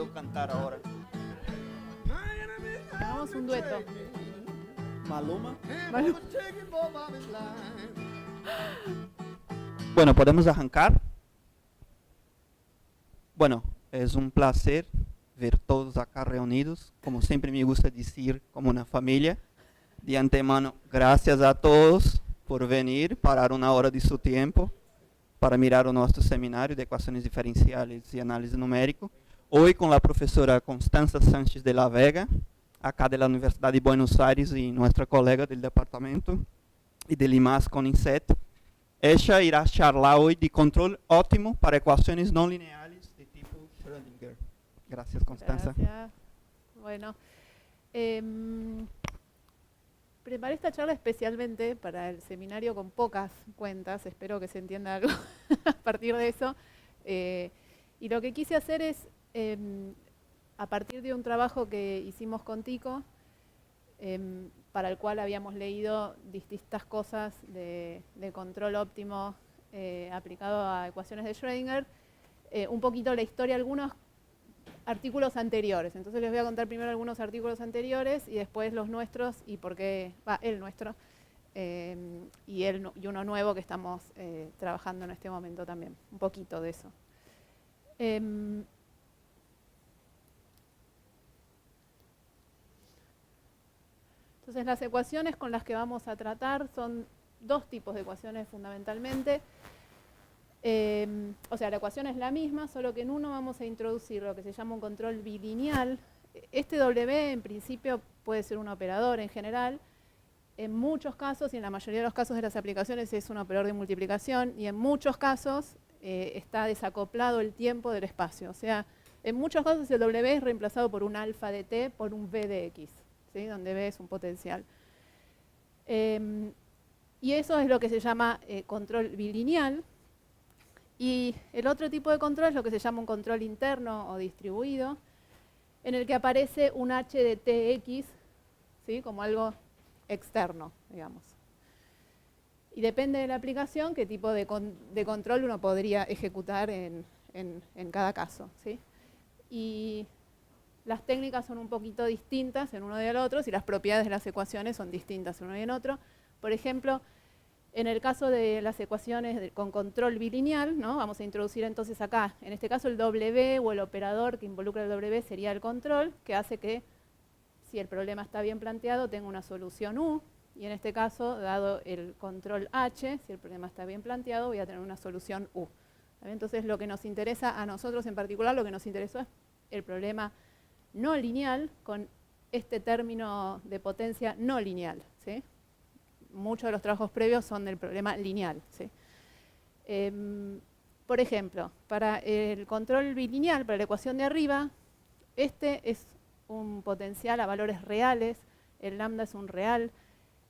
puedo cantar ahora. Hagamos un dueto. Maluma. Maluma. Bueno, podemos arrancar. Bueno, es un placer ver todos acá reunidos. Como siempre me gusta decir, como una familia. De antemano, gracias a todos por venir, parar una hora de su tiempo para mirar o nuestro seminario de ecuaciones diferenciales y análisis numérico. Hoy con la profesora Constanza Sánchez de la Vega, acá de la Universidad de Buenos Aires y nuestra colega del departamento y del IMAS con INSET. Ella irá charlar hoy de control óptimo para ecuaciones no lineales de tipo Schrödinger. Gracias, Constanza. Gracias. Bueno, preparé esta charla especialmente para el seminario con pocas cuentas, espero que se entienda algo a partir de eso. Y lo que quise hacer es, a partir de un trabajo que hicimos con Tico, para el cual habíamos leído distintas cosas de control óptimo aplicado a ecuaciones de Schrödinger, un poquito la historia, algunos artículos anteriores. Entonces les voy a contar primero algunos artículos anteriores y después los nuestros y por qué, el nuestro y uno nuevo que estamos trabajando en este momento también. Un poquito de eso. Entonces las ecuaciones con las que vamos a tratar son dos tipos de ecuaciones fundamentalmente. O sea, la ecuación es la misma, solo que en uno vamos a introducir lo que se llama un control bilineal. Este W en principio puede ser un operador en general. En muchos casos, y en la mayoría de los casos de las aplicaciones, es un operador de multiplicación. Y en muchos casos está desacoplado el tiempo del espacio. O sea, en muchos casos el W es reemplazado por un alfa de t por un v de x, ¿sí? Donde v es un potencial. Y eso es lo que se llama control bilineal. Y el otro tipo de control es lo que se llama un control interno o distribuido, en el que aparece un h de tx, ¿sí? Como algo externo, digamos. Y depende de la aplicación qué tipo de control uno podría ejecutar en cada caso, ¿sí? Y las técnicas son un poquito distintas en uno y el otro, y las propiedades de las ecuaciones son distintas en uno y en otro. Por ejemplo, en el caso de las ecuaciones con control bilineal, ¿no? Vamos a introducir entonces acá, en este caso el W o el operador que involucra el W sería el control, que hace que, si el problema está bien planteado, tenga una solución U, y en este caso, dado el control H, si el problema está bien planteado, voy a tener una solución U. Entonces lo que nos interesa a nosotros en particular, lo que nos interesó es el problema no lineal con este término de potencia no lineal, ¿sí? Muchos de los trabajos previos son del problema lineal, ¿sí? Por ejemplo, para el control bilineal, para la ecuación de arriba, este es un potencial a valores reales, el lambda es un real,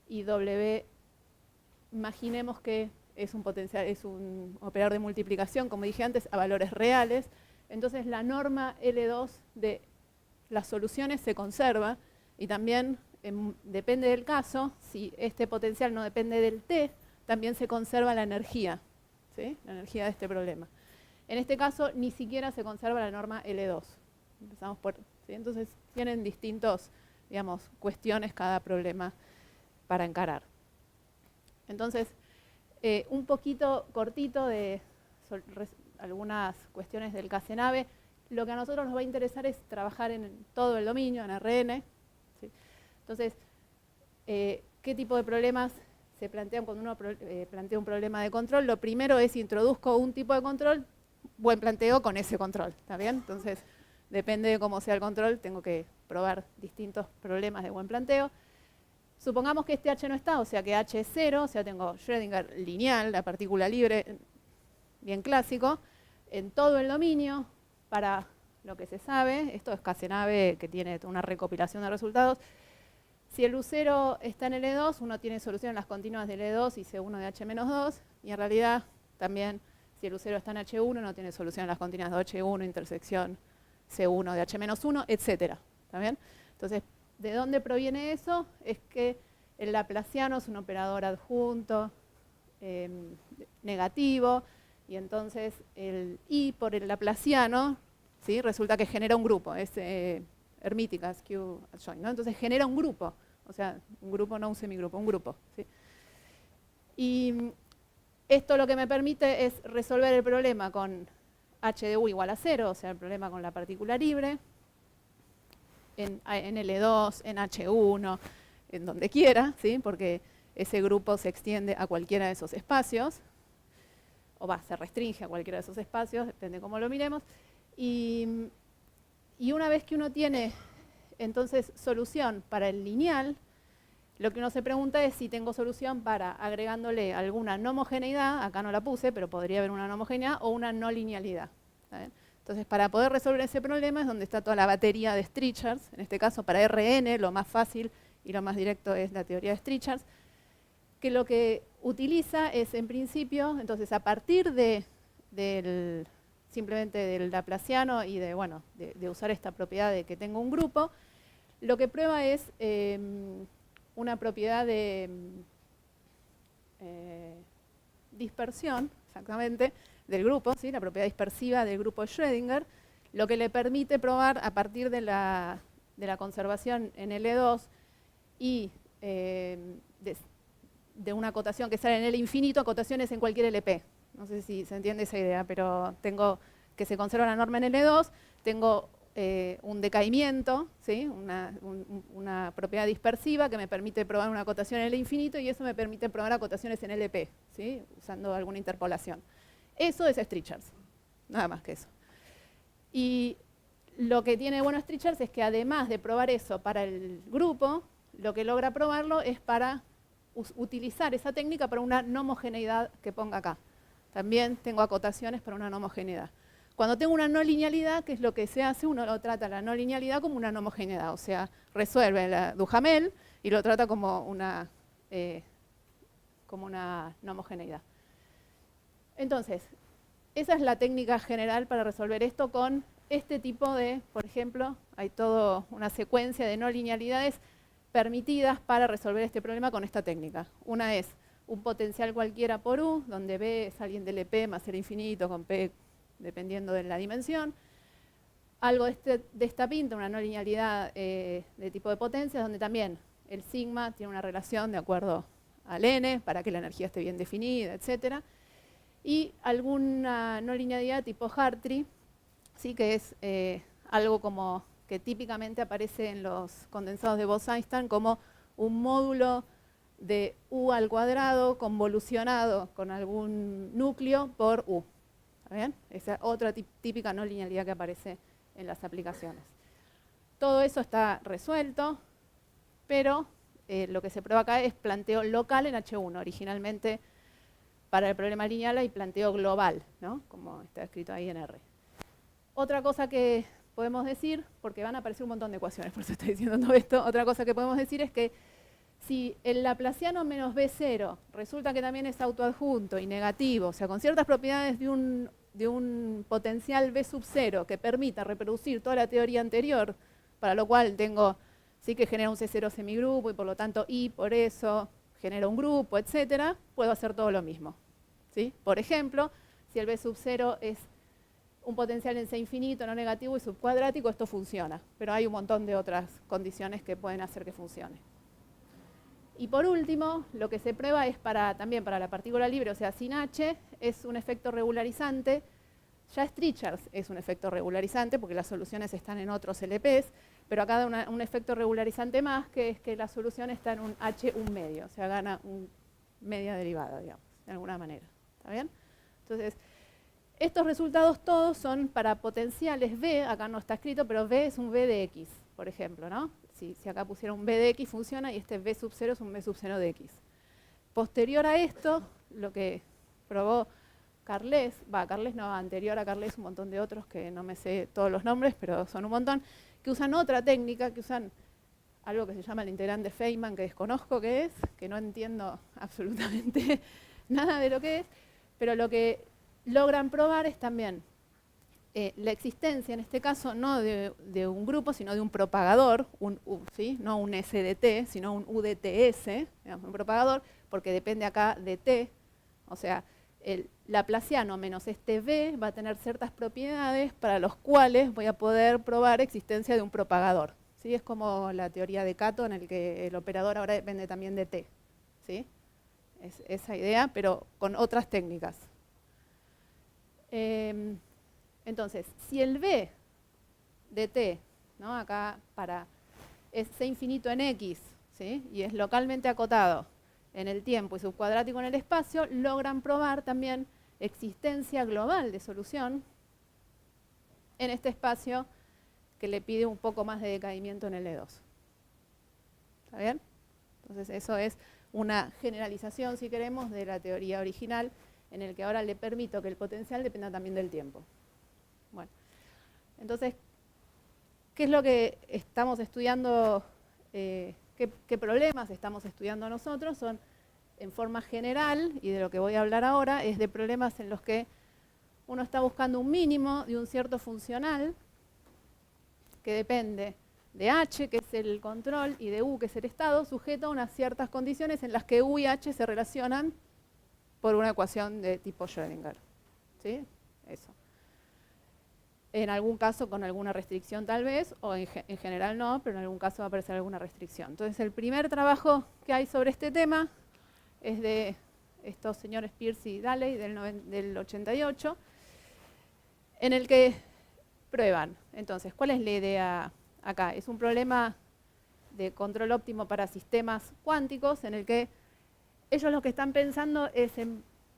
y W, imaginemos que es un potencial, es un operador de multiplicación, como dije antes, a valores reales. Entonces la norma L2 de las soluciones se conserva, y también depende del caso, si este potencial no depende del t, también se conserva la energía, ¿sí? La energía de este problema. En este caso ni siquiera se conserva la norma L2. Empezamos por, ¿sí? Entonces tienen distintos, digamos, cuestiones cada problema para encarar. Entonces, un poquito cortito de algunas cuestiones del Casenave. Lo que a nosotros nos va a interesar es trabajar en todo el dominio, en RN. ¿Sí? Entonces, ¿qué tipo de problemas se plantean cuando uno plantea un problema de control? Lo primero es, introduzco un tipo de control, buen planteo con ese control, ¿está bien? Entonces, depende de cómo sea el control, tengo que probar distintos problemas de buen planteo. Supongamos que este H no está, o sea que H es 0, o sea tengo Schrödinger lineal, la partícula libre, bien clásico, en todo el dominio, para lo que se sabe, esto es Casenave, que tiene una recopilación de resultados. Si el U0 está en L2, uno tiene solución en las continuas de L2 y C1 de H-2, y en realidad también si el U0 está en H1, uno tiene solución en las continuas de H1, intersección C1 de H-1, etc. ¿Está bien? Entonces, ¿de dónde proviene eso? Es que el laplaciano es un operador adjunto negativo, y entonces el I por el laplaciano ¿sí? Resulta que genera un grupo, es hermítica, skew adjoint, ¿no? Entonces genera un grupo, o sea, un grupo, no un semigrupo, un grupo, ¿sí? Y esto lo que me permite es resolver el problema con h de u igual a 0, o sea, el problema con la partícula libre, en L2, en H1, en donde quiera, ¿sí? Porque ese grupo se extiende a cualquiera de esos espacios, o se restringe a cualquiera de esos espacios, depende cómo lo miremos. Y una vez que uno tiene entonces solución para el lineal, lo que uno se pregunta es si tengo solución para agregándole alguna no homogeneidad, acá no la puse, pero podría haber una no homogeneidad, o una no linealidad. Entonces, para poder resolver ese problema es donde está toda la batería de Strichards. En este caso, para Rn, lo más fácil y lo más directo es la teoría de Strichards, que lo que utiliza es, en principio, entonces a partir simplemente del laplaciano y de usar esta propiedad de que tengo un grupo, lo que prueba es una propiedad de dispersión, exactamente, del grupo, ¿sí? La propiedad dispersiva del grupo Schrödinger, lo que le permite probar a partir de la conservación en L2 y de una acotación que sale en L infinito, acotaciones en cualquier LP. No sé si se entiende esa idea, pero tengo que se conserva la norma en L2, tengo un decaimiento, ¿sí? una propiedad dispersiva que me permite probar una acotación en L infinito y eso me permite probar acotaciones en LP, ¿sí? Usando alguna interpolación. Eso es Strichards, nada más que eso. Y lo que tiene bueno Strichards es que además de probar eso para el grupo, lo que logra probarlo es para utilizar esa técnica para una no homogeneidad que ponga acá. También tengo acotaciones para una no homogeneidad. Cuando tengo una no linealidad, ¿qué es lo que se hace? Uno lo trata la no linealidad como una no homogeneidad, o sea, resuelve la Duhamel y lo trata como una no homogeneidad. Entonces, esa es la técnica general para resolver esto con este tipo de, por ejemplo, hay toda una secuencia de no linealidades permitidas para resolver este problema con esta técnica. Una es un potencial cualquiera por U, donde B es alguien del EP más el infinito con P dependiendo de la dimensión. Algo de esta pinta, una no linealidad de tipo de potencias, donde también el sigma tiene una relación de acuerdo al n para que la energía esté bien definida, etc. Y alguna no linealidad tipo Hartree, ¿sí? Que es algo como que típicamente aparece en los condensados de Bose-Einstein como un módulo de U al cuadrado convolucionado con algún núcleo por U. ¿Está bien? Esa es otra típica no linealidad que aparece en las aplicaciones. Todo eso está resuelto, pero lo que se prueba acá es planteo local en H1. Originalmente, para el problema lineal hay planteo global, ¿no? Como está escrito ahí en R. Otra cosa que podemos decir, porque van a aparecer un montón de ecuaciones, por eso estoy diciendo todo esto, otra cosa que podemos decir es que si el laplaciano menos B0 resulta que también es autoadjunto y negativo, o sea, con ciertas propiedades de un potencial B sub 0 que permita reproducir toda la teoría anterior, para lo cual tengo, sí que genera un C0 semigrupo y por lo tanto I por eso genera un grupo, etcétera, puedo hacer todo lo mismo, ¿sí? Por ejemplo, si el B sub 0 es un potencial en C infinito, no negativo y subcuadrático, esto funciona, pero hay un montón de otras condiciones que pueden hacer que funcione. Y por último, lo que se prueba es también para la partícula libre, o sea, sin H, es un efecto regularizante. Ya Strichards es un efecto regularizante porque las soluciones están en otros LPs, pero acá da un efecto regularizante más, que es que la solución está en un H un medio, o sea, gana un media derivada, digamos, de alguna manera. ¿Está bien? Entonces, estos resultados todos son para potenciales V, acá no está escrito, pero V es un V de X, por ejemplo, ¿no? Si acá pusiera un B de X funciona y este B sub 0 es un B sub 0 de X. Posterior a esto, lo que probó Carles no, anterior a Carles un montón de otros que no me sé todos los nombres, pero son un montón, que usan otra técnica, que usan algo que se llama el integrante de Feynman, que desconozco qué es, que no entiendo absolutamente nada de lo que es, pero lo que logran probar es también la existencia, en este caso, no de un grupo, sino de un propagador, ¿sí? No un SDT, sino un UDTS, digamos, un propagador, porque depende acá de T, o sea, laplaciano menos este B va a tener ciertas propiedades para los cuales voy a poder probar existencia de un propagador. ¿Sí? Es como la teoría de Kato en el que el operador ahora depende también de T. ¿Sí? Es esa idea, pero con otras técnicas. Entonces, si el B de T, ¿no? Acá es C infinito en X, ¿sí? Y es localmente acotado en el tiempo y subcuadrático en el espacio, logran probar también existencia global de solución en este espacio que le pide un poco más de decaimiento en el E2. ¿Está bien? Entonces eso es una generalización, si queremos, de la teoría original, en el que ahora le permito que el potencial dependa también del tiempo. Bueno, entonces, ¿qué es lo que estamos estudiando? ¿Qué problemas estamos estudiando nosotros? Son, en forma general, y de lo que voy a hablar ahora, es de problemas en los que uno está buscando un mínimo de un cierto funcional que depende de H, que es el control, y de U, que es el estado, sujeto a unas ciertas condiciones en las que U y H se relacionan por una ecuación de tipo Schrödinger. ¿Sí? Eso. En algún caso con alguna restricción tal vez, o en general no, pero en algún caso va a aparecer alguna restricción. Entonces el primer trabajo que hay sobre este tema es de estos señores Peirce y Daley del 88, en el que prueban. Entonces, ¿cuál es la idea acá? Es un problema de control óptimo para sistemas cuánticos, en el que ellos lo que están pensando es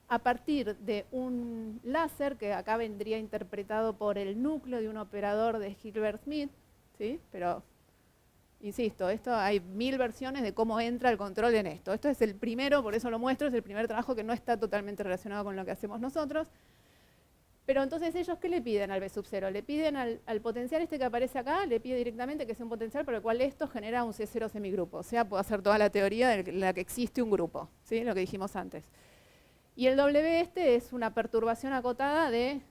a partir de un láser, que acá vendría interpretado por el núcleo de un operador de Hilbert-Smith, ¿sí? Pero, insisto, esto hay 1000 versiones de cómo entra el control en esto. Esto es el primero, por eso lo muestro, es el primer trabajo que no está totalmente relacionado con lo que hacemos nosotros. Pero entonces ellos, ¿qué le piden al B sub 0? Le piden al potencial este que aparece acá, le pide directamente que sea un potencial por el cual esto genera un C0 semigrupo. O sea, puedo hacer toda la teoría de la que existe un grupo, ¿sí? Lo que dijimos antes. Y el W este es una perturbación acotada del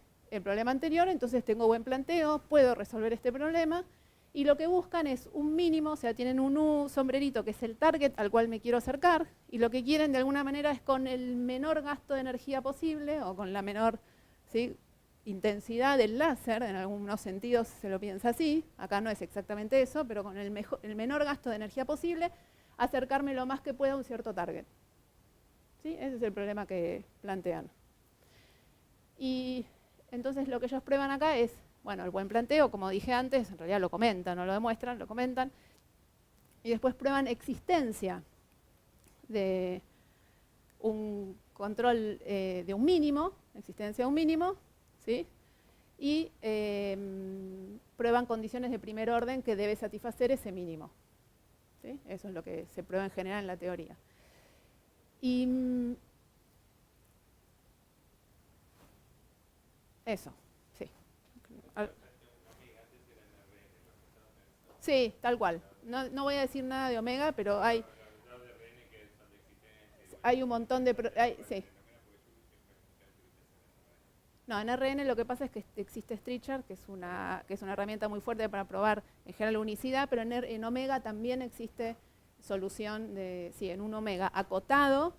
problema anterior, entonces tengo buen planteo, puedo resolver este problema. Y lo que buscan es un mínimo, o sea, tienen un U sombrerito que es el target al cual me quiero acercar, y lo que quieren de alguna manera es con el menor gasto de energía posible, o con la menor, ¿sí?, intensidad del láser, en algunos sentidos se lo piensa así, acá no es exactamente eso, pero con el menor gasto de energía posible, acercarme lo más que pueda a un cierto target. ¿Sí? Ese es el problema que plantean. Y entonces lo que ellos prueban acá es, bueno, el buen planteo, como dije antes, en realidad lo comentan, no lo demuestran, lo comentan, y después prueban existencia de un control de un mínimo, existencia de un mínimo, ¿sí? Y prueban condiciones de primer orden que debe satisfacer ese mínimo. ¿Sí? Eso es lo que se prueba en general en la teoría. Y eso, sí. Sí, tal cual. No voy a decir nada de omega, pero hay un montón de... sí. No, en RN lo que pasa es que existe Stritcher, que es una herramienta muy fuerte para probar en general unicidad, pero en omega también existe solución en un omega acotado,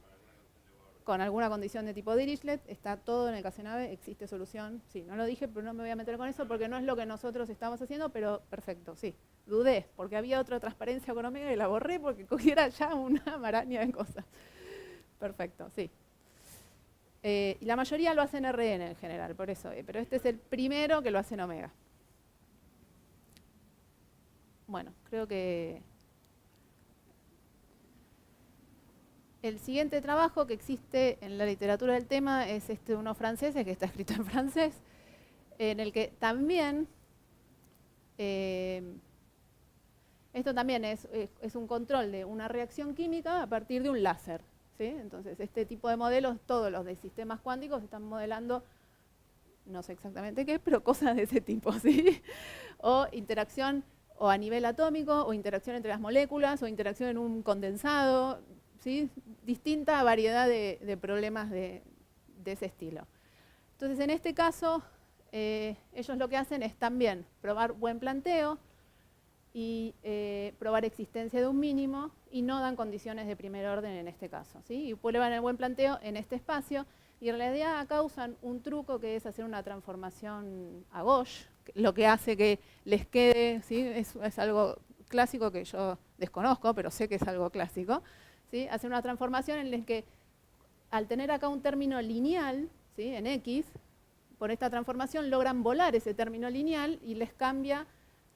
con alguna condición de tipo Dirichlet, está todo en el Casenave, existe solución. Sí, no lo dije, pero no me voy a meter con eso porque no es lo que nosotros estamos haciendo, pero perfecto, sí. Dudé, porque había otra transparencia con omega y la borré porque cogiera ya una maraña de cosas. Perfecto, sí. Y la mayoría lo hace en RN en general, por eso, pero este es el primero que lo hace en omega. Bueno, creo que el siguiente trabajo que existe en la literatura del tema es uno francés, que está escrito en francés, en el que también, esto también es un control de una reacción química a partir de un láser. ¿Sí? Entonces, este tipo de modelos, todos los de sistemas cuánticos, están modelando, no sé exactamente qué, pero cosas de ese tipo, ¿sí? O interacción o a nivel atómico, o interacción entre las moléculas, o interacción en un condensado, ¿sí? Distinta variedad de problemas de ese estilo. Entonces, en este caso, ellos lo que hacen es también probar buen planteo, y probar existencia de un mínimo, y no dan condiciones de primer orden en este caso, ¿sí? Y prueban el buen planteo en este espacio. Y en realidad acá usan un truco que es hacer una transformación a Gauge, lo que hace que les quede, ¿sí? Es algo clásico que yo desconozco, pero sé que es algo clásico, ¿sí? Hacer una transformación en la que al tener acá un término lineal, ¿sí? En X, por esta transformación logran volar ese término lineal y les cambia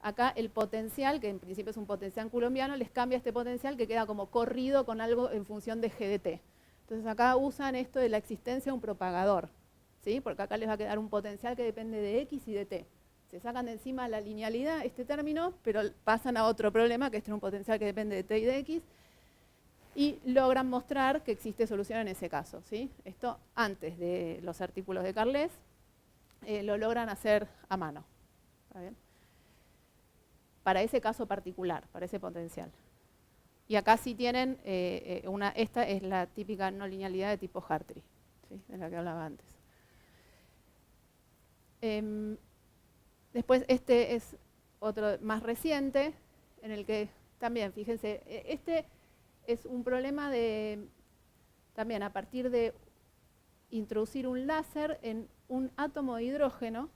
acá el potencial, que en principio es un potencial coulombiano, les cambia este potencial que queda como corrido con algo en función de G de t. Entonces acá usan esto de la existencia de un propagador, ¿sí? Porque acá les va a quedar un potencial que depende de X y de t. Se sacan de encima la linealidad, este término, pero pasan a otro problema, que es tener un potencial que depende de t y de x, y logran mostrar que existe solución en ese caso, ¿sí? Esto antes de los artículos de Carles, lo logran hacer a mano. ¿Está bien? Para ese caso particular, para ese potencial. Y acá sí tienen, esta es la típica no linealidad de tipo Hartree, ¿sí? De la que hablaba antes. Después este es otro más reciente, en el que también, fíjense, este es un problema de, también a partir de introducir un láser en un átomo de hidrógeno,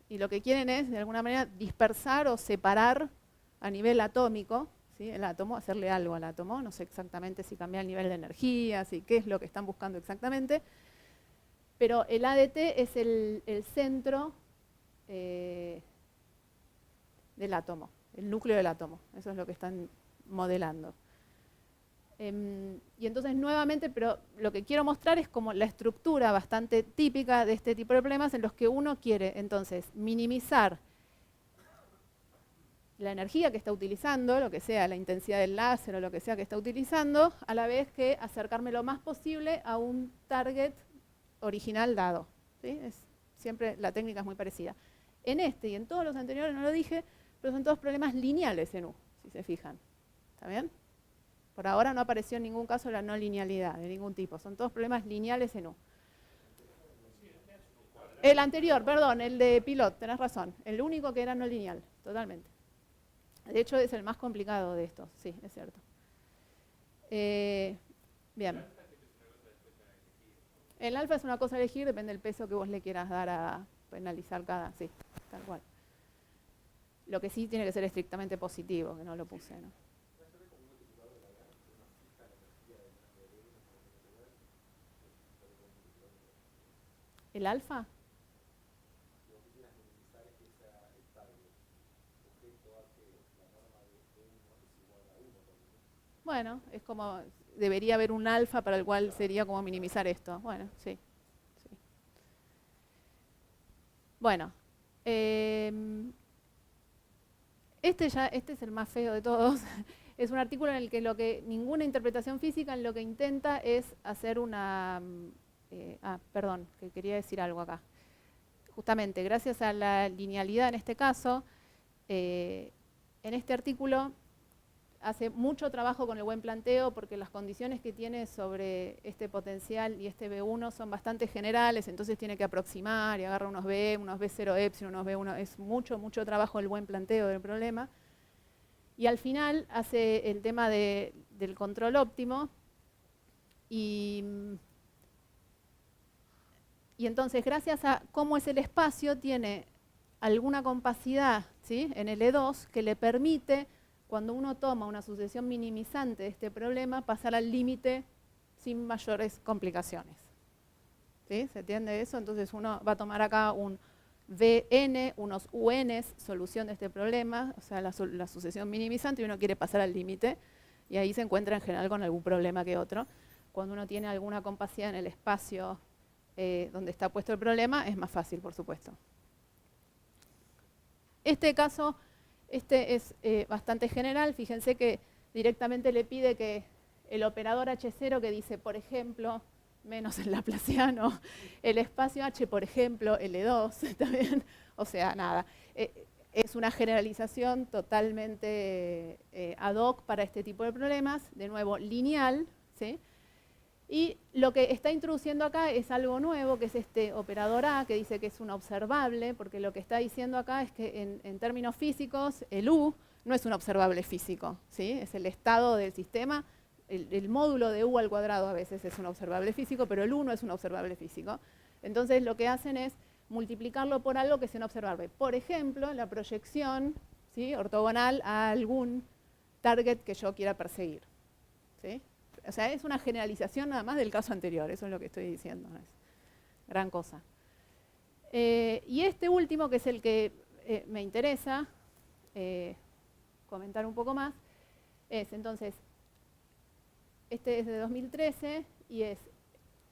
y lo que quieren es, de alguna manera, dispersar o separar a nivel atómico, ¿sí? El átomo, hacerle algo al átomo, no sé exactamente si cambiar el nivel de energía, si qué es lo que están buscando exactamente, pero el ADT es el centro del átomo, el núcleo del átomo, eso es lo que están modelando. Y entonces nuevamente, pero lo que quiero mostrar es como la estructura bastante típica de este tipo de problemas en los que uno quiere entonces minimizar la energía que está utilizando, lo que sea la intensidad del láser o lo que sea que está utilizando, a la vez que acercarme lo más posible a un target original dado, ¿sí? Siempre la técnica es muy parecida. En este y en todos los anteriores no lo dije, pero son todos problemas lineales en U, si se fijan. ¿Está bien? Por ahora no apareció en ningún caso la no linealidad de ningún tipo. Son todos problemas lineales en U. El anterior, perdón, el de Pilot, tenés razón. El único que era no lineal, totalmente. De hecho es el más complicado de estos, sí, es cierto. Bien. El alfa es una cosa a elegir, depende del peso que vos le quieras dar a penalizar cada, sí, tal cual. Lo que sí tiene que ser estrictamente positivo, que no lo puse, ¿no? ¿El alfa? Bueno, es como, debería haber un alfa para el cual sería como minimizar esto. Bueno, sí. Sí. Bueno, este es el más feo de todos. Es un artículo en el que ninguna interpretación física en lo que intenta es hacer una... perdón, que quería decir algo acá. Justamente, gracias a la linealidad en este caso, en este artículo hace mucho trabajo con el buen planteo porque las condiciones que tiene sobre este potencial y este B1 son bastante generales, entonces tiene que aproximar y agarra unos B0 epsilon, unos B1, es mucho trabajo el buen planteo del problema. Y al final hace el tema del control óptimo y entonces gracias a cómo es el espacio tiene alguna compacidad, ¿sí? En el E2 que le permite, cuando uno toma una sucesión minimizante de este problema, pasar al límite sin mayores complicaciones. ¿Sí? ¿Se entiende eso? Entonces uno va a tomar acá un Vn, unos Uns, solución de este problema, o sea, la sucesión minimizante, y uno quiere pasar al límite, y ahí se encuentra en general con algún problema que otro. Cuando uno tiene alguna compacidad en el espacio donde está puesto el problema, es más fácil, por supuesto. Este caso, es bastante general. Fíjense que directamente le pide que el operador H0 que dice, por ejemplo, menos el laplaciano, el espacio H, por ejemplo, L2, ¿está bien? O sea, nada. Es una generalización totalmente ad hoc para este tipo de problemas, de nuevo, lineal, ¿sí? Y lo que está introduciendo acá es algo nuevo, que es este operador A, que dice que es un observable, porque lo que está diciendo acá es que en términos físicos, el U no es un observable físico, ¿sí? Es el estado del sistema el módulo de u al cuadrado a veces es un observable físico, pero el 1 es un observable físico. Entonces lo que hacen es multiplicarlo por algo que sea un observable. Por ejemplo, la proyección, ¿sí?, ortogonal a algún target que yo quiera perseguir, ¿sí? O sea, es una generalización nada más del caso anterior, eso es lo que estoy diciendo, no es gran cosa. Y este último, que es el que me interesa comentar un poco más, es entonces, este es de 2013 y es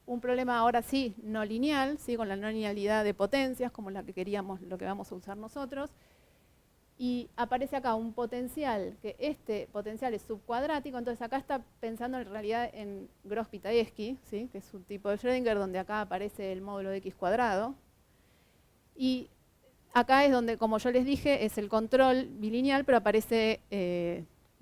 un problema ahora sí no lineal, ¿sí?, con la no linealidad de potencias, como la que queríamos, lo que vamos a usar nosotros. Y aparece acá un potencial, que este potencial es subcuadrático, entonces acá está pensando en realidad en Gross-Pitayevsky, ¿sí?, que es un tipo de Schrödinger donde acá aparece el módulo de x cuadrado. Y acá es donde, como yo les dije, es el control bilineal, pero aparece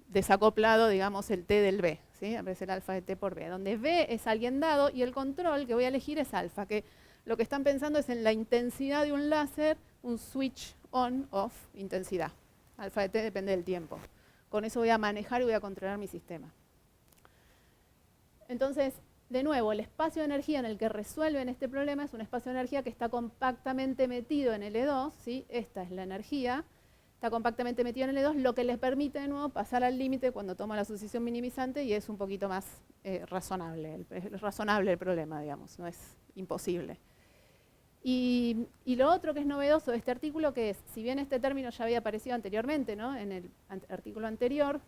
desacoplado, digamos, el t del b, ¿sí? Aparece el alfa de t por b, donde b es alguien dado y el control que voy a elegir es alfa, que lo que están pensando es en la intensidad de un láser, un switch on-off intensidad. Alfa de t depende del tiempo. Con eso voy a manejar y voy a controlar mi sistema. Entonces, de nuevo, el espacio de energía en el que resuelven este problema es un espacio de energía que está compactamente metido en L2, ¿sí? Esta es la energía, está compactamente metido en L2, lo que les permite de nuevo pasar al límite cuando toma la sucesión minimizante y es un poquito más razonable. Es razonable el problema, digamos, no es imposible. Y lo otro que es novedoso de este artículo, que es, si bien este término ya había aparecido anteriormente, ¿no?, en el artículo anterior,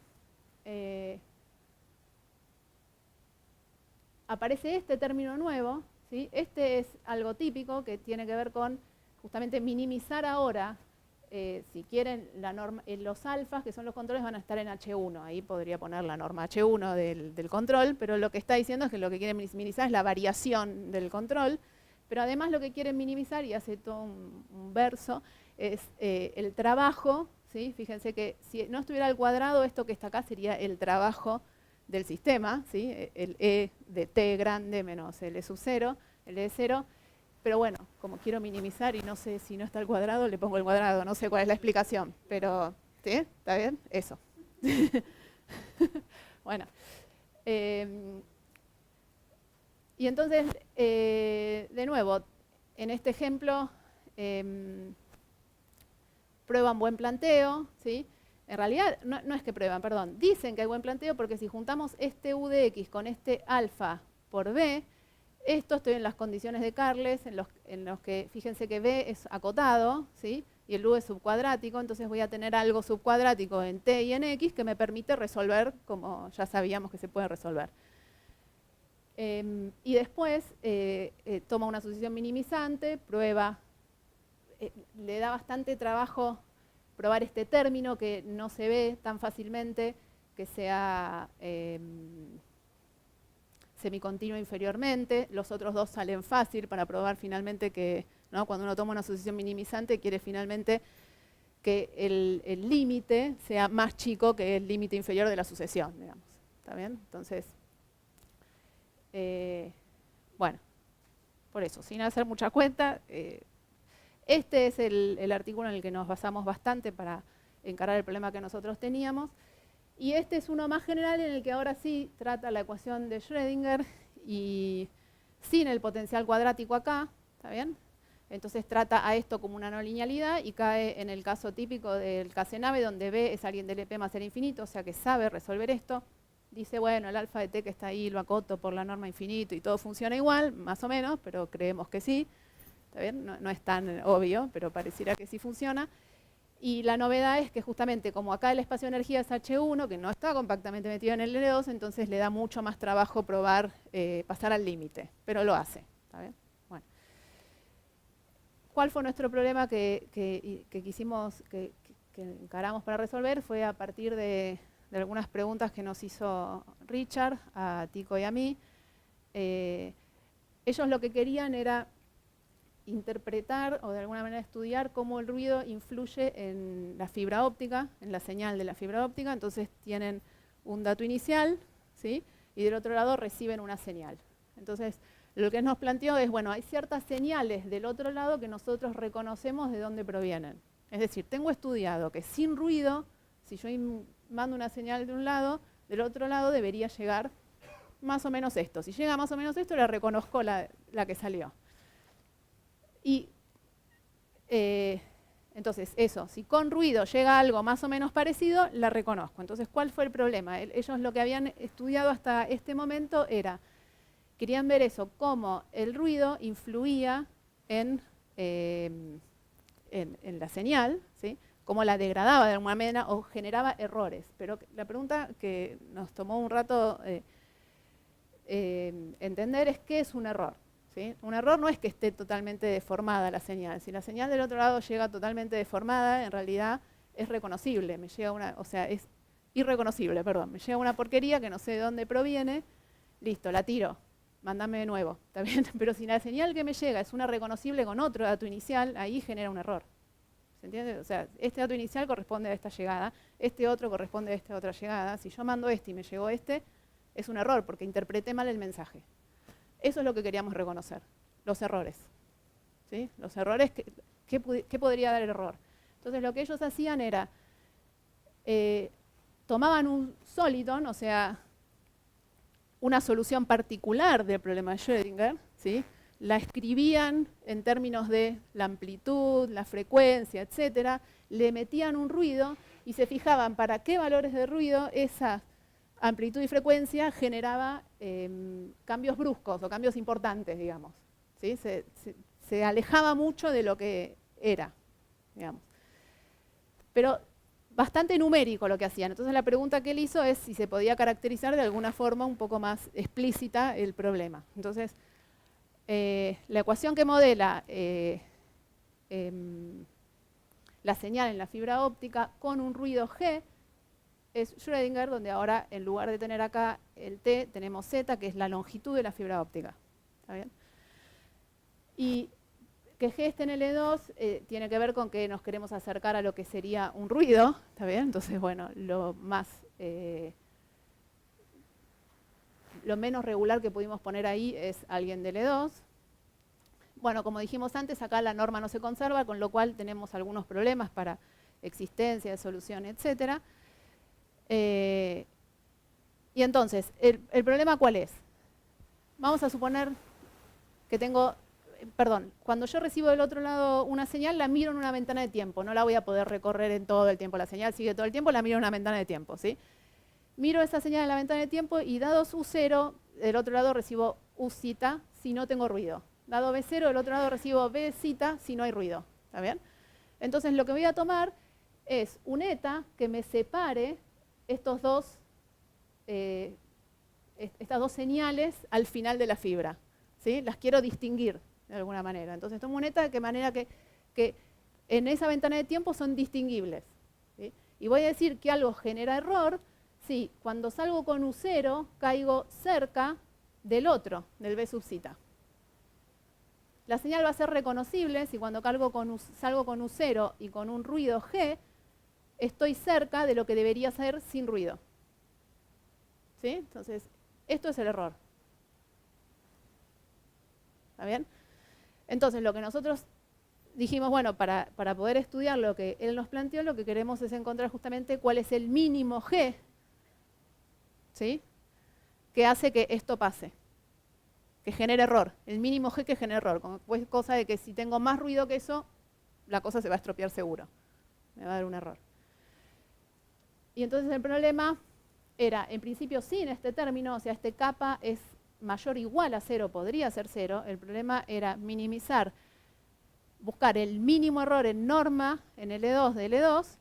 aparece este término nuevo, ¿sí? Este es algo típico que tiene que ver con justamente minimizar ahora, si quieren, la norma, los alfas, que son los controles, van a estar en H1. Ahí podría poner la norma H1 del control, pero lo que está diciendo es que lo que quieren minimizar es la variación del control, pero además lo que quieren minimizar, y hace todo un verso, es el trabajo, ¿sí? Fíjense que si no estuviera al cuadrado, esto que está acá sería el trabajo del sistema, ¿sí?, el E de t grande menos el E sub 0, el E de 0, pero bueno, como quiero minimizar y no sé si no está al cuadrado, le pongo el cuadrado, no sé cuál es la explicación, pero ¿sí? ¿Está bien? Eso. Bueno. Y entonces, de nuevo, en este ejemplo, prueban buen planteo, ¿sí? En realidad, no es que prueban, perdón, dicen que hay buen planteo porque si juntamos este u de x con este alfa por b, esto estoy en las condiciones de Carles, en los que, fíjense que b es acotado, ¿sí?, y el u es subcuadrático, entonces voy a tener algo subcuadrático en t y en x que me permite resolver como ya sabíamos que se puede resolver. Y después toma una sucesión minimizante, prueba, le da bastante trabajo probar este término que no se ve tan fácilmente, que sea semicontinuo inferiormente. Los otros dos salen fácil para probar finalmente que, ¿no?, cuando uno toma una sucesión minimizante quiere finalmente que el límite sea más chico que el límite inferior de la sucesión, digamos. ¿Está bien? Entonces, bueno, por eso, sin hacer mucha cuenta, este es el artículo en el que nos basamos bastante para encarar el problema que nosotros teníamos. Y este es uno más general en el que ahora sí trata la ecuación de Schrödinger y sin el potencial cuadrático acá, ¿está bien? Entonces trata a esto como una no linealidad y cae en el caso típico del Cazenave, donde B es alguien del EP más el infinito, o sea que sabe resolver esto. Dice, bueno, el alfa de t que está ahí lo acoto por la norma infinito y todo funciona igual, más o menos, pero creemos que sí. ¿Está bien? No es tan obvio, pero pareciera que sí funciona. Y la novedad es que justamente como acá el espacio de energía es H1, que no está compactamente metido en el L2, entonces le da mucho más trabajo probar, pasar al límite, pero lo hace. ¿Está bien? Bueno. ¿Cuál fue nuestro problema que encaramos para resolver? Fue a partir de algunas preguntas que nos hizo Richard, a Tico y a mí. Ellos lo que querían era interpretar o de alguna manera estudiar cómo el ruido influye en la fibra óptica, en la señal de la fibra óptica. Entonces tienen un dato inicial, ¿sí?, y del otro lado reciben una señal. Entonces lo que nos planteó es, bueno, hay ciertas señales del otro lado que nosotros reconocemos de dónde provienen. Es decir, tengo estudiado que sin ruido, si yo mando una señal de un lado, del otro lado debería llegar más o menos esto. Si llega más o menos esto, le reconozco la que salió. Y entonces eso, si con ruido llega algo más o menos parecido, la reconozco. Entonces, ¿cuál fue el problema? Ellos lo que habían estudiado hasta este momento era, querían ver eso, cómo el ruido influía en la señal, ¿sí? Cómo la degradaba de alguna manera o generaba errores. Pero la pregunta que nos tomó un rato entender es qué es un error. ¿Sí? Un error no es que esté totalmente deformada la señal. Si la señal del otro lado llega totalmente deformada, en realidad es reconocible. Me llega una, o sea, es irreconocible, perdón. Me llega una porquería que no sé de dónde proviene. Listo, la tiro. Mándame de nuevo. ¿Está bien? Pero si la señal que me llega es una reconocible con otro dato inicial, ahí genera un error. ¿Se entiende? O sea, este dato inicial corresponde a esta llegada, este otro corresponde a esta otra llegada. Si yo mando este y me llegó este, es un error porque interpreté mal el mensaje. Eso es lo que queríamos reconocer, los errores. ¿Sí? Los errores, ¿qué podría dar error? Entonces lo que ellos hacían era, tomaban un soliton, o sea, una solución particular del problema de Schrödinger, ¿sí? La escribían en términos de la amplitud, la frecuencia, etcétera, le metían un ruido y se fijaban para qué valores de ruido esa amplitud y frecuencia generaba cambios bruscos o cambios importantes, digamos. ¿Sí? Se alejaba mucho de lo que era, digamos. Pero bastante numérico lo que hacían. Entonces la pregunta que él hizo es si se podía caracterizar de alguna forma un poco más explícita el problema. Entonces, la ecuación que modela la señal en la fibra óptica con un ruido G es Schrödinger, donde ahora en lugar de tener acá el T, tenemos Z, que es la longitud de la fibra óptica. ¿Está bien? Y que G esté en L2 tiene que ver con que nos queremos acercar a lo que sería un ruido. ¿Está bien? Entonces, bueno, lo menos regular que pudimos poner ahí es alguien de L2. Bueno, como dijimos antes, acá la norma no se conserva, con lo cual tenemos algunos problemas para existencia, de solución, etcétera. Y entonces, ¿el problema cuál es? Vamos a suponer que tengo, cuando yo recibo del otro lado una señal, la miro en una ventana de tiempo. No la voy a poder recorrer en todo el tiempo. La señal sigue todo el tiempo, la miro en una ventana de tiempo, ¿sí? Miro esa señal en la ventana de tiempo y dados U0, del otro lado recibo Uθ si no tengo ruido. Dado B0, del otro lado recibo Bθ si no hay ruido. ¿Está bien? Entonces, lo que voy a tomar es un eta que me separe estas dos señales al final de la fibra. ¿Sí? Las quiero distinguir de alguna manera. Entonces tomo un eta de manera que en esa ventana de tiempo son distinguibles. ¿Sí? Y voy a decir que algo genera error si cuando salgo con U0 caigo cerca del otro, del B sub θ. La señal va a ser reconocible si cuando salgo con U0 y con un ruido G estoy cerca de lo que debería ser sin ruido. ¿Sí? Entonces, esto es el error. ¿Está bien? Entonces, lo que nosotros dijimos, bueno, para poder estudiar lo que él nos planteó, lo que queremos es encontrar justamente cuál es el mínimo G, ¿sí?, que hace que esto pase, que genere error. El mínimo G que genere error. Cosa de que si tengo más ruido que eso, la cosa se va a estropear seguro. Me va a dar un error. Y entonces el problema era, en principio, sin este término, o sea, este kappa es mayor o igual a 0, podría ser 0. El problema era minimizar, buscar el mínimo error en norma, en L2 de L2,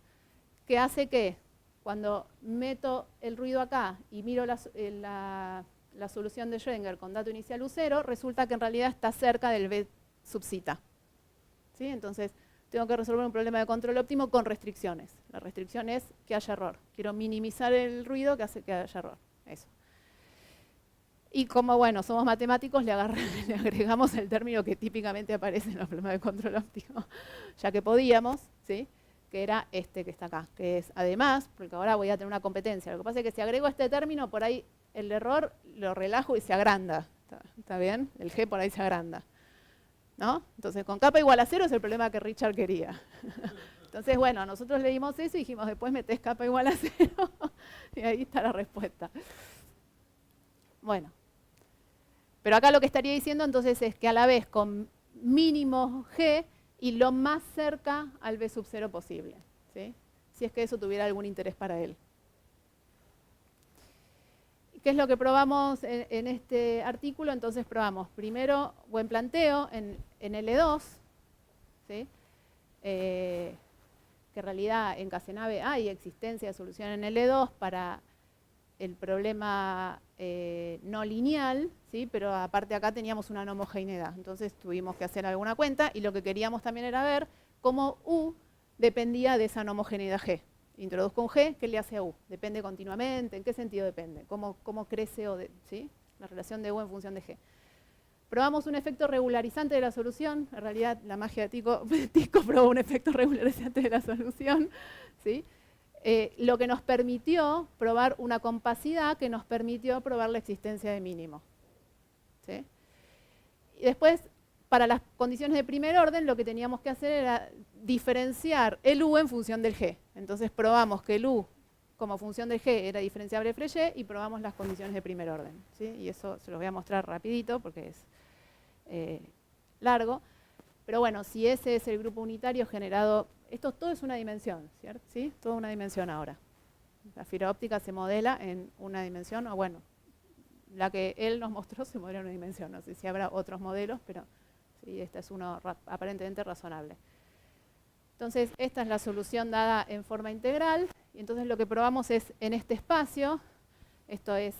que hace que cuando meto el ruido acá y miro la solución de Schrödinger con dato inicial U0, resulta que en realidad está cerca del B sub θ. ¿Sí? Entonces, tengo que resolver un problema de control óptimo con restricciones. La restricción es que haya error. Quiero minimizar el ruido que hace que haya error. Eso. Y como, bueno, somos matemáticos, le agregamos el término que típicamente aparece en los problemas de control óptimo, ya que podíamos, ¿sí?, que era este que está acá, que es además, porque ahora voy a tener una competencia. Lo que pasa es que si agrego este término, por ahí el error lo relajo y se agranda. ¿Está bien? El G por ahí se agranda. ¿No? Entonces, con kappa igual a 0 es el problema que Richard quería. Entonces, bueno, nosotros leímos eso y dijimos, después metés kappa igual a 0 Y ahí está la respuesta. Bueno, pero acá lo que estaría diciendo entonces es que a la vez con mínimo G y lo más cerca al B sub 0 posible, ¿sí? Si es que eso tuviera algún interés para él. ¿Qué es lo que probamos en este artículo? Entonces probamos primero buen planteo en L2, ¿sí? Que en realidad en Casenave hay existencia de solución en L2 para el problema no lineal, ¿sí? Pero aparte acá teníamos una no homogeneidad, entonces tuvimos que hacer alguna cuenta y lo que queríamos también era ver cómo U dependía de esa no homogeneidad G. Introduzco un G, ¿qué le hace a U? Depende continuamente, ¿en qué sentido depende? ¿Cómo crece ¿sí? La relación de U en función de G? Probamos un efecto regularizante de la solución, en realidad la magia de Tisco probó un efecto regularizante de la solución, ¿sí? Lo que nos permitió probar una compacidad que nos permitió probar la existencia de mínimo, ¿sí? Y después, para las condiciones de primer orden, lo que teníamos que hacer era diferenciar el U en función del G. Entonces probamos que el U como función del G era diferenciable Frege y probamos las condiciones de primer orden, ¿sí? Y eso se los voy a mostrar rapidito porque es largo. Pero bueno, si ese es el grupo unitario generado, esto todo es una dimensión, ¿cierto? ¿Sí? Toda una dimensión ahora. La fibra óptica se modela en una dimensión, o bueno, la que él nos mostró se modela en una dimensión. No sé si habrá otros modelos, pero sí, este es uno aparentemente razonable. Entonces, esta es la solución dada en forma integral. Y entonces lo que probamos es en este espacio, esto es,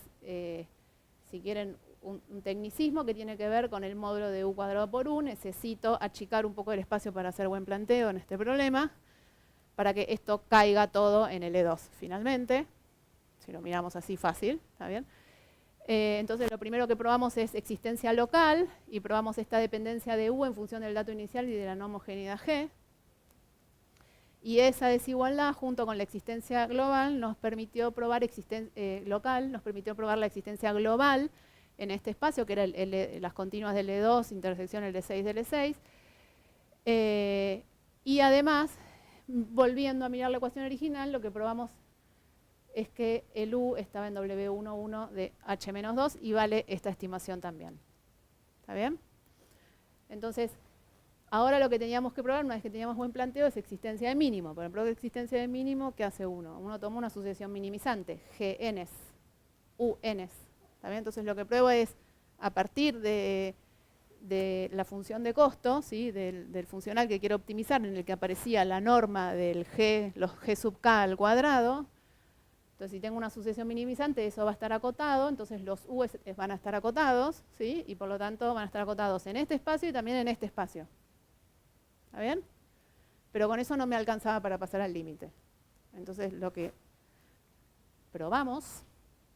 si quieren, un tecnicismo que tiene que ver con el módulo de U cuadrado por U. Necesito achicar un poco el espacio para hacer buen planteo en este problema, para que esto caiga todo en L2 finalmente. Si lo miramos así fácil, ¿está bien? Entonces lo primero que probamos es existencia local y probamos esta dependencia de U en función del dato inicial y de la no homogeneidad G. Y esa desigualdad junto con la existencia global nos permitió probar local, nos permitió probar la existencia global en este espacio, que era las continuas del L2, intersección L6 del L6. Y además, volviendo a mirar la ecuación original, lo que probamos es que el U estaba en W11 de H-2 y vale esta estimación también. ¿Está bien? Entonces, ahora lo que teníamos que probar, una vez que teníamos buen planteo, es existencia de mínimo. Por ejemplo, existencia de mínimo, ¿qué hace uno? Uno toma una sucesión minimizante, Gns, Uns. ¿Está bien? Entonces lo que pruebo es, a partir de la función de costo, ¿sí? del funcional que quiero optimizar, en el que aparecía la norma del G, los G sub k al cuadrado. Entonces, si tengo una sucesión minimizante, eso va a estar acotado, entonces los U van a estar acotados, ¿sí? Y por lo tanto van a estar acotados en este espacio y también en este espacio. ¿Está bien? Pero con eso no me alcanzaba para pasar al límite. Entonces, lo que probamos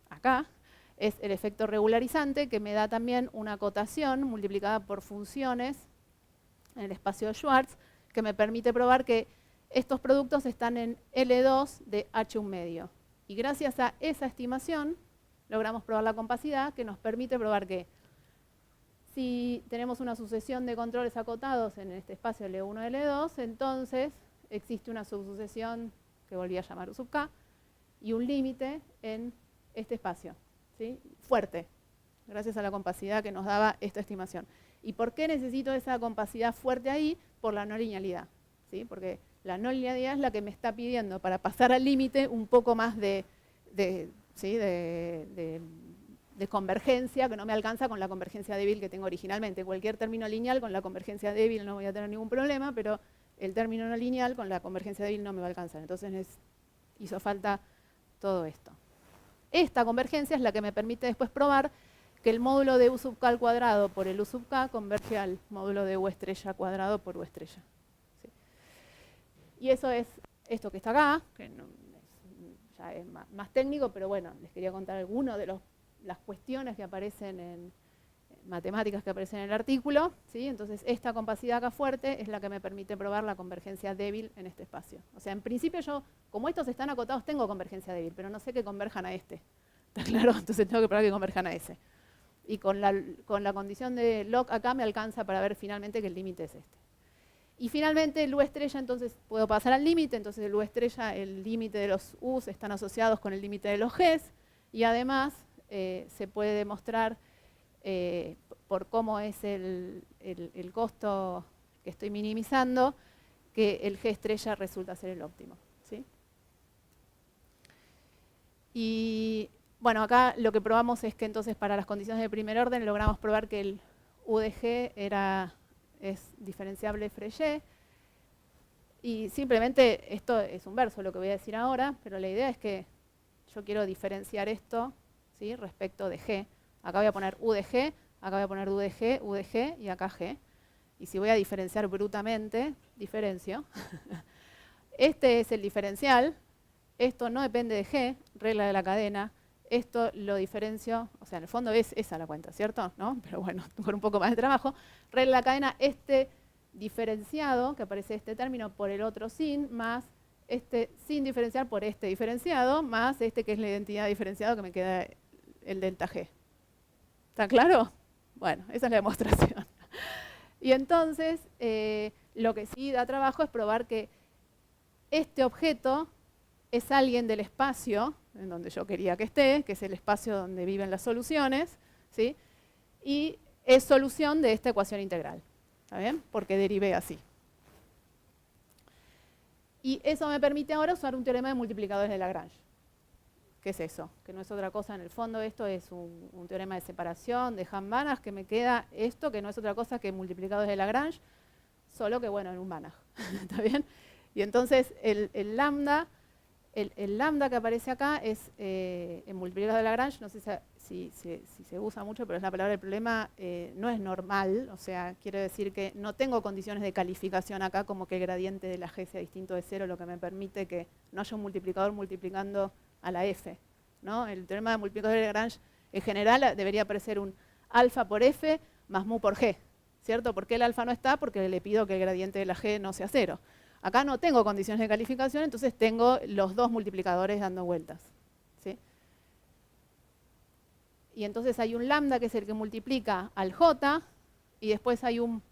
acá es el efecto regularizante, que me da también una acotación multiplicada por funciones en el espacio de Schwartz, que me permite probar que estos productos están en L2 de H1 medio. Y gracias a esa estimación logramos probar la compacidad, que nos permite probar que si tenemos una sucesión de controles acotados en este espacio L1 L2, entonces existe una subsucesión que volví a llamar U sub k y un límite en este espacio, ¿sí? Fuerte, gracias a la compacidad que nos daba esta estimación. ¿Y por qué necesito esa compacidad fuerte ahí? Por la no linealidad, ¿sí? Porque la no linealidad es la que me está pidiendo para pasar al límite un poco más de convergencia, que no me alcanza con la convergencia débil que tengo originalmente. Cualquier término lineal con la convergencia débil no voy a tener ningún problema, pero el término no lineal con la convergencia débil no me va a alcanzar. Entonces hizo falta todo esto. Esta convergencia es la que me permite después probar que el módulo de U sub k al cuadrado por el U sub k converge al módulo de U estrella cuadrado por U estrella. ¿Sí? Y eso es esto que está acá, que ya es más técnico, pero bueno, les quería contar algunas de las cuestiones que aparecen en matemáticas que aparecen en el artículo, ¿sí? Entonces esta compacidad acá fuerte es la que me permite probar la convergencia débil en este espacio. O sea, en principio yo, como estos están acotados, tengo convergencia débil, pero no sé que converjan a este. ¿Está claro? Entonces tengo que probar que converjan a ese. Y con la condición de log acá me alcanza para ver finalmente que el límite es este. Y finalmente el U estrella, entonces puedo pasar al límite, entonces el U estrella, el límite de los U's están asociados con el límite de los G's, y además se puede demostrar por cómo es el costo que estoy minimizando, que el G estrella resulta ser el óptimo, ¿sí? Y bueno, acá lo que probamos es que entonces para las condiciones de primer orden logramos probar que el U de G es diferenciable Frege. Y simplemente esto es un verso lo que voy a decir ahora, pero la idea es que yo quiero diferenciar esto, ¿sí?, respecto de G. Acá voy a poner U de G, acá voy a poner U de G y acá G. Y si voy a diferenciar brutamente, diferencio. Este es el diferencial. Esto no depende de G, regla de la cadena. Esto lo diferencio, o sea, en el fondo es esa la cuenta, ¿cierto? ¿No? Pero bueno, con un poco más de trabajo. Regla de la cadena, este diferenciado, que aparece este término, por el otro sin, más este sin diferenciar por este diferenciado, más este que es la identidad diferenciado, que me queda el delta G. ¿Está claro? Bueno, esa es la demostración. Y entonces, lo que sí da trabajo es probar que este objeto es alguien del espacio en donde yo quería que esté, que es el espacio donde viven las soluciones, ¿sí? Y es solución de esta ecuación integral, ¿está bien? Porque derivé así. Y eso me permite ahora usar un teorema de multiplicadores de Lagrange. ¿Qué es eso? Que no es otra cosa, en el fondo esto es un teorema de separación de Hahn-Banach, que me queda esto, que no es otra cosa que multiplicadores de Lagrange, solo que bueno, en un Banach, ¿está bien? Y entonces el lambda que aparece acá es en multiplicador de Lagrange, no sé si se usa mucho, pero es la palabra del problema, no es normal, o sea, quiere decir que no tengo condiciones de calificación acá, como que el gradiente de la G sea distinto de 0, lo que me permite que no haya un multiplicador multiplicando a la F, ¿no? El teorema de multiplicador de Lagrange en general debería aparecer un alfa por F más mu por G, ¿cierto? ¿Por qué el alfa no está? Porque le pido que el gradiente de la G no sea 0. Acá no tengo condiciones de calificación, entonces tengo los dos multiplicadores dando vueltas, ¿sí? Y entonces hay un lambda que es el que multiplica al J, y después hay un,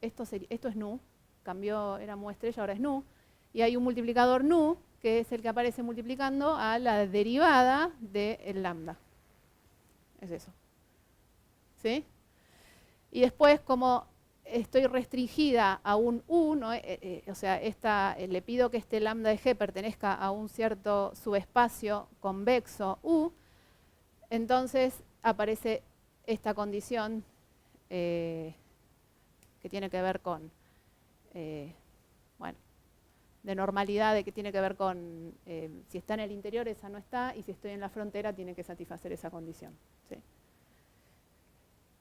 esto es nu, cambió, era mu estrella, ahora es nu, y hay un multiplicador nu, que es el que aparece multiplicando a la derivada del lambda. Es eso, ¿sí? Y después, como estoy restringida a un U, ¿no? O sea, le pido que este lambda de G pertenezca a un cierto subespacio convexo U, entonces aparece esta condición que tiene que ver con, bueno, de normalidad, de que tiene que ver con si está en el interior, esa no está, y si estoy en la frontera, tiene que satisfacer esa condición, ¿sí?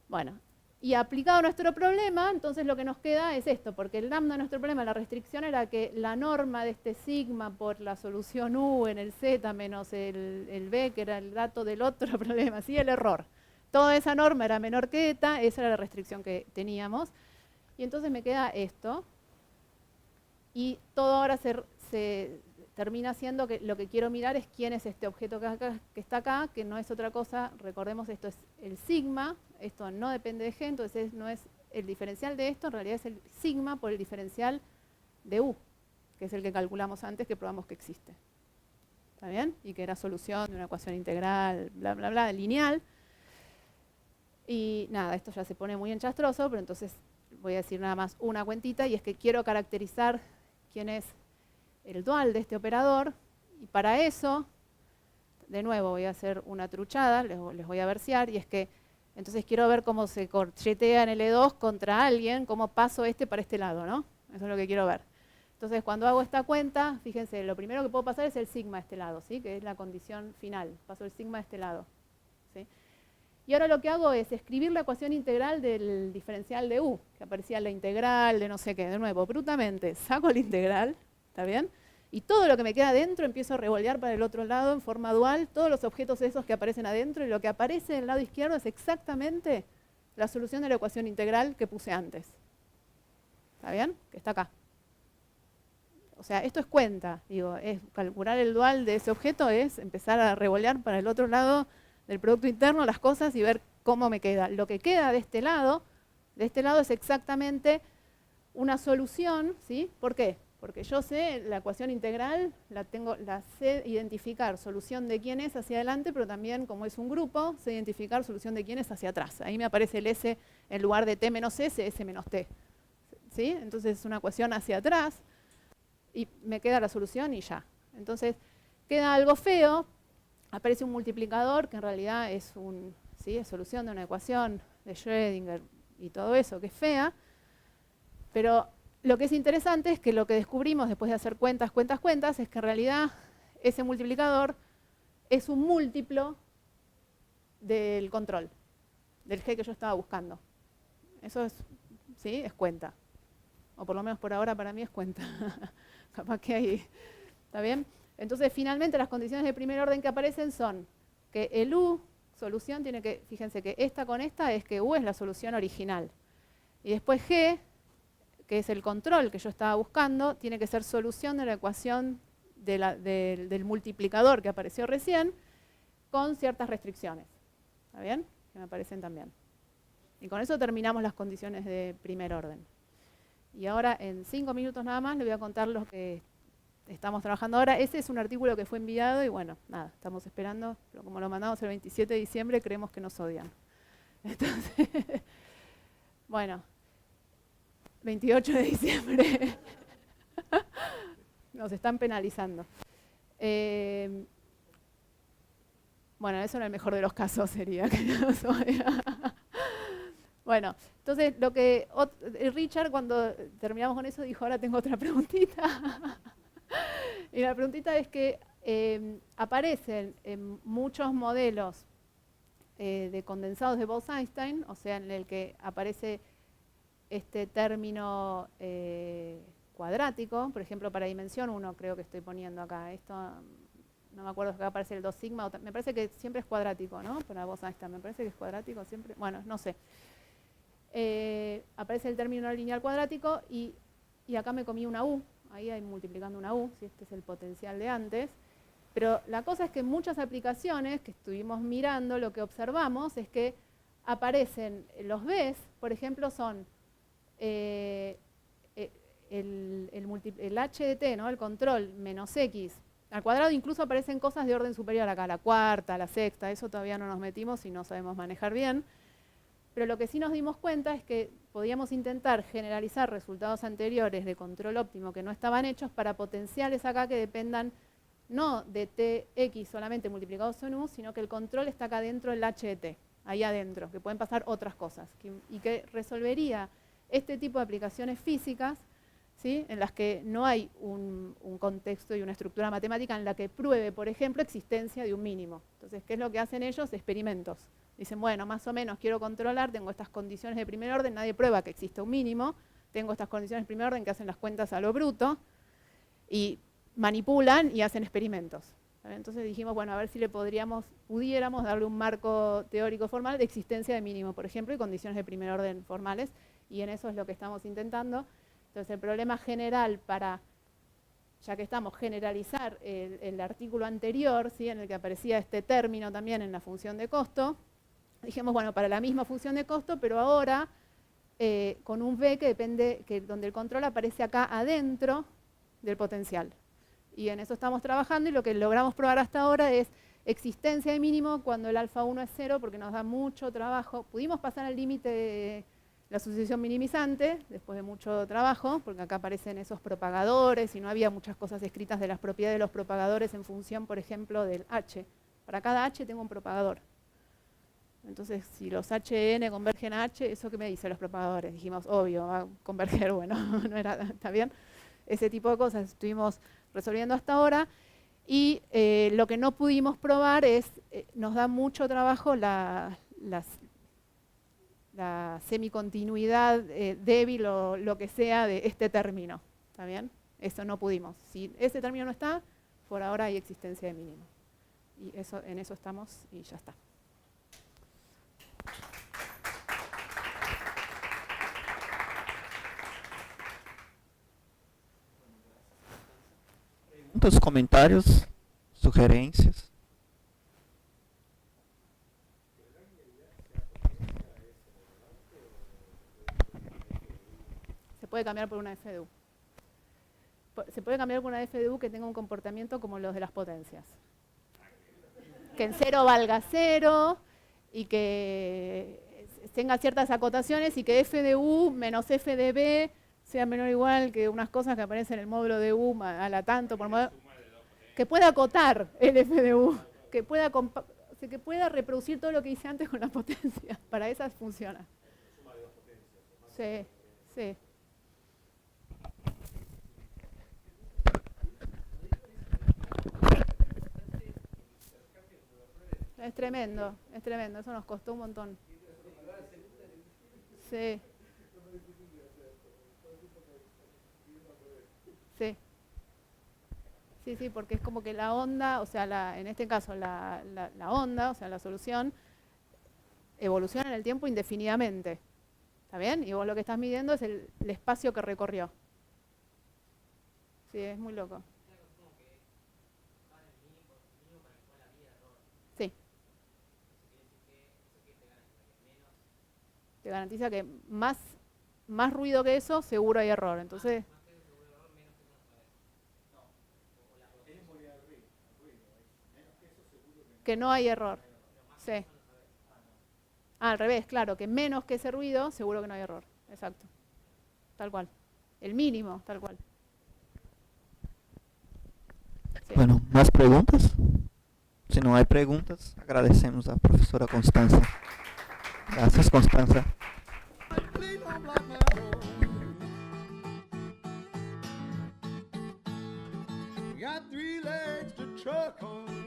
Bueno. Y aplicado a nuestro problema, entonces lo que nos queda es esto, porque el lambda de nuestro problema, la restricción era que la norma de este sigma por la solución U en el Z menos el B, que era el dato del otro problema, ¿sí? El error. Toda esa norma era menor que eta, esa era la restricción que teníamos. Y entonces me queda esto. Y todo ahora se termina siendo que lo que quiero mirar es quién es este objeto que está acá, que no es otra cosa, recordemos, esto es el sigma, esto no depende de G, entonces no es el diferencial de esto, en realidad es el sigma por el diferencial de U, que es el que calculamos antes, que probamos que existe. ¿Está bien? Y que era solución de una ecuación integral, bla, bla, bla, lineal. Y nada, esto ya se pone muy enchastroso, pero entonces voy a decir nada más una cuentita, y es que quiero caracterizar quién es el dual de este operador, y para eso, de nuevo, voy a hacer una truchada, les voy a versear, y es que entonces quiero ver cómo se corchetea en el E2 contra alguien, cómo paso este para este lado, ¿no? Eso es lo que quiero ver. Entonces, cuando hago esta cuenta, fíjense, lo primero que puedo pasar es el sigma a este lado, ¿sí? Que es la condición final. Paso el sigma a este lado, ¿sí? Y ahora lo que hago es escribir la ecuación integral del diferencial de U, que aparecía la integral de no sé qué. De nuevo, brutamente, saco la integral, ¿está bien? Y todo lo que me queda adentro empiezo a revolear para el otro lado en forma dual, todos los objetos esos que aparecen adentro, y lo que aparece en el lado izquierdo es exactamente la solución de la ecuación integral que puse antes. ¿Está bien? Que está acá. O sea, esto es cuenta, digo, es calcular el dual de ese objeto, es empezar a revolear para el otro lado del producto interno las cosas y ver cómo me queda. Lo que queda de este lado es exactamente una solución, ¿sí? ¿Por qué? Porque yo sé la ecuación integral, la sé identificar solución de quién es hacia adelante, pero también, como es un grupo, sé identificar solución de quién es hacia atrás. Ahí me aparece el S en lugar de T menos S, S menos T. ¿Sí? Entonces es una ecuación hacia atrás y me queda la solución y ya. Entonces queda algo feo, aparece un multiplicador que en realidad es es solución de una ecuación de Schrödinger y todo eso, que es fea, pero lo que es interesante es que lo que descubrimos después de hacer cuentas, es que en realidad ese multiplicador es un múltiplo del control, del G que yo estaba buscando. Eso es, ¿sí? Es cuenta. O por lo menos por ahora para mí es cuenta. Capaz que ahí, ¿está bien? Entonces finalmente las condiciones de primer orden que aparecen son que el U, solución, tiene que, fíjense que esta con esta es que U es la solución original. Y después G, que es el control que yo estaba buscando, tiene que ser solución de la ecuación del multiplicador que apareció recién, con ciertas restricciones. ¿Está bien? Que me aparecen también. Y con eso terminamos las condiciones de primer orden. Y ahora, en 5 minutos nada más, les voy a contar lo que estamos trabajando ahora. Ese es un artículo que fue enviado y bueno, nada, estamos esperando. Pero como lo mandamos el 27 de diciembre, creemos que nos odian. Entonces, bueno, 28 de diciembre. Nos están penalizando. Bueno, eso en el mejor de los casos sería que nos odian. Bueno, entonces lo que Richard, cuando terminamos con eso, dijo, ahora tengo otra preguntita. Y la preguntita es que aparecen en muchos modelos de condensados de Bose-Einstein, o sea, en el que aparece este término cuadrático, por ejemplo, para dimensión 1 creo que estoy poniendo acá. Esto no me acuerdo si va a aparecer el 2 sigma, me parece que siempre es cuadrático, ¿no? Para Bose-Einstein, me parece que es cuadrático siempre, bueno, no sé. Aparece el término lineal cuadrático y acá me comí una U, ahí hay multiplicando una U, si este es el potencial de antes. Pero la cosa es que en muchas aplicaciones que estuvimos mirando, lo que observamos es que aparecen los Bs, por ejemplo, son el h de t, ¿no? El control menos x al cuadrado, incluso aparecen cosas de orden superior acá, la cuarta, la sexta, eso todavía no nos metimos y no sabemos manejar bien. Pero lo que sí nos dimos cuenta es que podíamos intentar generalizar resultados anteriores de control óptimo que no estaban hechos para potenciales acá que dependan no de tx solamente multiplicados en u, sino que el control está acá dentro del h de t, ahí adentro, que pueden pasar otras cosas, y que resolvería este tipo de aplicaciones físicas, ¿sí? En las que no hay un contexto y una estructura matemática en la que pruebe, por ejemplo, existencia de un mínimo. Entonces, ¿qué es lo que hacen ellos? Experimentos. Dicen, bueno, más o menos quiero controlar, tengo estas condiciones de primer orden, nadie prueba que existe un mínimo, tengo estas condiciones de primer orden que hacen las cuentas a lo bruto, y manipulan y hacen experimentos. Entonces dijimos, bueno, a ver si pudiéramos darle un marco teórico formal de existencia de mínimo, por ejemplo, y condiciones de primer orden formales, y en eso es lo que estamos intentando. Entonces el problema general ya que estamos, generalizar el artículo anterior, ¿sí? En el que aparecía este término también en la función de costo, dijimos, bueno, para la misma función de costo, pero ahora con un V que depende, donde el control aparece acá adentro del potencial. Y en eso estamos trabajando y lo que logramos probar hasta ahora es existencia de mínimo cuando el alfa 1 es 0, porque nos da mucho trabajo. Pudimos pasar al límite de la sucesión minimizante, después de mucho trabajo, porque acá aparecen esos propagadores y no había muchas cosas escritas de las propiedades de los propagadores en función, por ejemplo, del H. Para cada H tengo un propagador. Entonces, si los HN convergen a H, ¿eso qué me dice los propagadores? Dijimos, obvio, va a converger, bueno, no era, ¿está bien? Ese tipo de cosas estuvimos resolviendo hasta ahora. Y lo que no pudimos probar es, nos da mucho trabajo la semicontinuidad débil o lo que sea de este término. ¿Está bien? Eso no pudimos. Si ese término no está, por ahora hay existencia de mínimo. Y en eso estamos y ya está. Preguntas, comentarios, sugerencias. puede cambiar por una FDU. Se puede cambiar por una FDU que tenga un comportamiento como los de las potencias. Que en 0 valga 0 y que tenga ciertas acotaciones y que f de u menos f de b sea menor o igual que unas cosas que aparecen en el módulo de u a la tanto por modo, que pueda acotar el f de u, que pueda reproducir todo lo que hice antes con la potencia. Para esas funciona. Sí, sí. Es tremendo, eso nos costó un montón. Sí. Sí. Sí, sí, porque es como que la onda, o sea, en este caso la onda, o sea, la solución, evoluciona en el tiempo indefinidamente. ¿Está bien? Y vos lo que estás midiendo es el espacio que recorrió. Sí, es muy loco. Sí. Te garantiza que más ruido que eso, seguro hay error. Entonces, que no hay error. Sí. Al revés, claro, que menos que ese ruido, seguro que no hay error. Exacto. Tal cual. El mínimo, tal cual. Sí. Bueno, ¿más preguntas? Si no hay preguntas, agradecemos a la profesora Constanza. Gracias, Constanza. Got 3 legs to truck on.